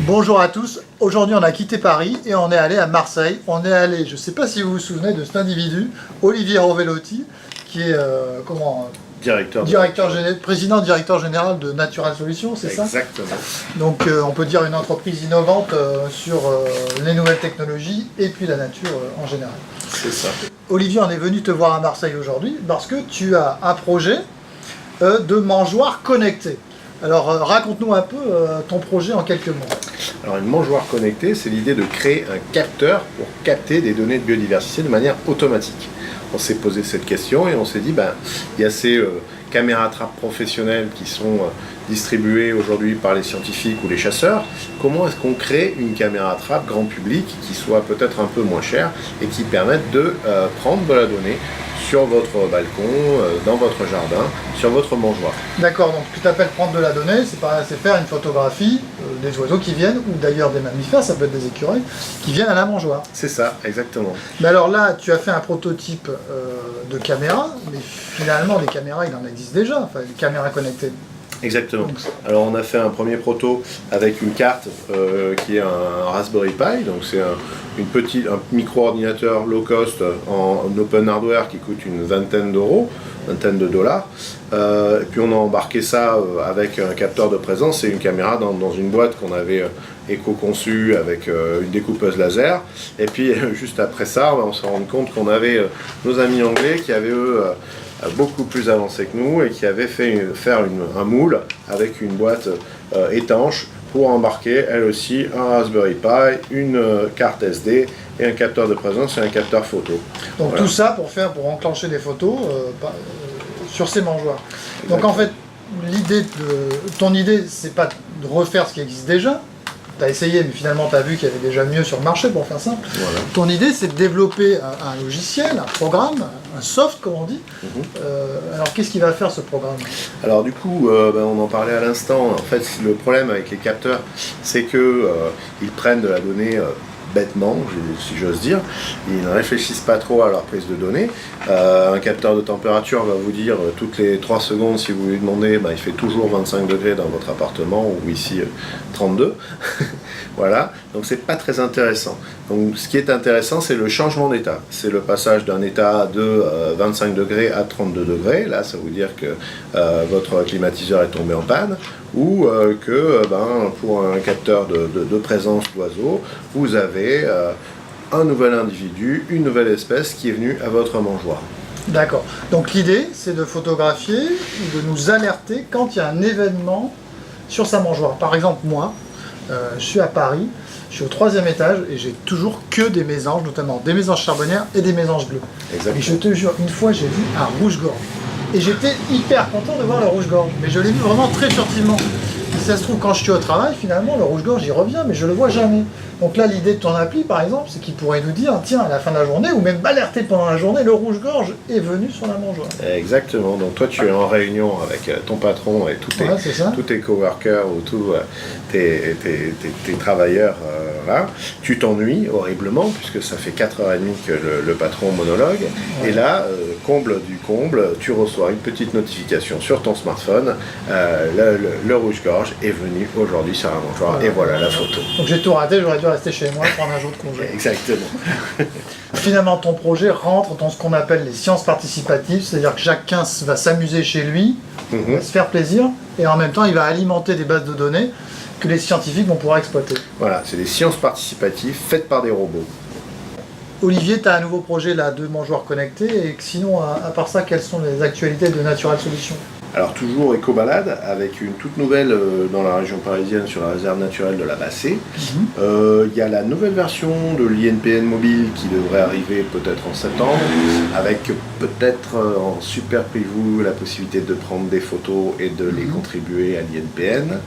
Bonjour à tous, aujourd'hui on a quitté Paris et on est allé à Marseille. On est allé, je ne sais pas si vous vous souvenez de cet individu, Olivier Rovellotti, qui est président directeur général de Natural Solutions, c'est ça? Exactement. Donc on peut dire une entreprise innovante sur les nouvelles technologies et puis la nature en général. C'est ça. Olivier, on est venu te voir à Marseille aujourd'hui parce que tu as un projet de mangeoire connecté. Alors raconte-nous un peu ton projet en quelques mots. Alors une mangeoire connectée, c'est l'idée de créer un capteur pour capter des données de biodiversité de manière automatique. On s'est posé cette question et on s'est dit, il y a ces caméras trappes professionnelles qui sont distribuées aujourd'hui par les scientifiques ou les chasseurs. Comment est-ce qu'on crée une caméra trappe grand public qui soit peut-être un peu moins chère et qui permette de prendre de la donnée sur votre balcon, dans votre jardin, sur votre mangeoire. D'accord, donc ce que tu appelles prendre de la donnée, c'est faire une photographie des oiseaux qui viennent, ou d'ailleurs des mammifères, ça peut être des écureuils, qui viennent à la mangeoire. C'est ça, exactement. Mais alors là, tu as fait un prototype de caméra, mais finalement des caméras, il en existe déjà, enfin des caméras connectées. Exactement. Alors on a fait un premier proto avec une carte qui est un Raspberry Pi, donc c'est un micro-ordinateur low cost en open hardware qui coûte une vingtaine de dollars. Et puis on a embarqué ça avec un capteur de présence et une caméra dans une boîte qu'on avait éco-conçue avec une découpeuse laser. Et puis juste après ça, on s'est rendu compte qu'on avait nos amis anglais qui avaient eux beaucoup plus avancé que nous et qui avait fait un moule avec une boîte étanche pour embarquer elle aussi un Raspberry Pi, une carte SD et un capteur de présence et un capteur photo. Donc voilà. Tout ça pour enclencher des photos sur ces mangeoires. Donc en fait, ton idée, c'est pas de refaire ce qui existe déjà. Tu as essayé, mais finalement tu as vu qu'il y avait déjà mieux sur le marché pour faire simple. Voilà. Ton idée, c'est de développer un logiciel, un programme, un soft, comme on dit. Alors qu'est-ce qu'il va faire ce programme? Alors du coup, on en parlait à l'instant. En fait, le problème avec les capteurs, c'est qu'ils prennent de la donnée bêtement, si j'ose dire. Ils ne réfléchissent pas trop à leur prise de données. Un capteur de température va vous dire toutes les 3 secondes, si vous lui demandez, il fait toujours 25 degrés dans votre appartement, ou ici 32. Voilà, donc c'est pas très intéressant. Donc ce qui est intéressant, c'est le changement d'état. C'est le passage d'un état de 25 degrés à 32 degrés. Là, ça veut dire que votre climatiseur est tombé en panne, ou que pour un capteur de présence d'oiseaux, vous avez un nouvel individu, une nouvelle espèce qui est venue à votre mangeoire. D'accord. Donc l'idée, c'est de photographier ou de nous alerter quand il y a un événement sur sa mangeoire. Par exemple, moi, je suis à Paris, je suis au 3e étage et j'ai toujours que des mésanges, notamment des mésanges charbonnières et des mésanges bleus. Exactement. Et je te jure, une fois j'ai vu un rouge-gorge. Et j'étais hyper content de voir le rouge-gorge. Mais je l'ai vu vraiment très furtivement. Si ça se trouve, quand je suis au travail, finalement, le rouge-gorge, il revient, mais je le vois jamais. Donc là, l'idée de ton appli, par exemple, c'est qu'il pourrait nous dire, tiens, à la fin de la journée, ou même alerter pendant la journée, le rouge-gorge est venu sur la mangeoire. Exactement. Donc toi, tu es en réunion avec ton patron et tous tes coworkers ou tous tes travailleurs. Là. Tu t'ennuies horriblement, puisque ça fait 4h30 que le patron monologue. Ouais. Et là, comble du comble, tu reçois une petite notification sur ton smartphone. Le rouge-gorge est venu aujourd'hui sur la mangeoire. Ouais. Et voilà la photo. Donc j'ai tout raté, j'aurais dû rester chez moi, prendre un jour de congé. Exactement. Finalement, ton projet rentre dans ce qu'on appelle les sciences participatives, c'est-à-dire que chacun va s'amuser chez lui, va se faire plaisir, et en même temps, il va alimenter des bases de données que les scientifiques vont pouvoir exploiter. Voilà, c'est des sciences participatives faites par des robots. Olivier, tu as un nouveau projet là, de mangeoire connecté, et sinon, à part ça, quelles sont les actualités de Natural Solutions? Alors toujours éco-balade avec une toute nouvelle dans la région parisienne sur la réserve naturelle de la Bassée. Il y a la nouvelle version de l'INPN mobile qui devrait arriver peut-être en septembre, avec peut-être en super preview la possibilité de prendre des photos et de les contribuer à l'INPN.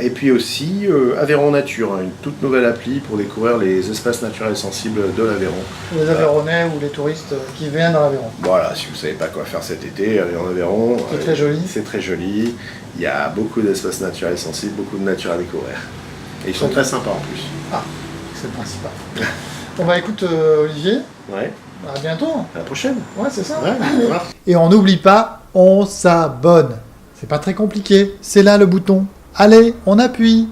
Et puis aussi Aveyron Nature, une toute nouvelle appli pour découvrir les espaces naturels sensibles de l'Aveyron. Les Aveyronnais ou les touristes qui viennent dans l'Aveyron. Voilà, si vous ne savez pas quoi faire cet été, allez en Aveyron. C'est très joli. C'est très joli. Il y a beaucoup d'espaces naturels sensibles, beaucoup de nature à découvrir. Et ils sont très sympas en plus. Ah, c'est le principal. Bon écoute Olivier. Ouais. À bientôt. À la prochaine. Ouais, c'est ça. Ouais, et on n'oublie pas, on s'abonne. C'est pas très compliqué. C'est là le bouton. Allez, on appuie.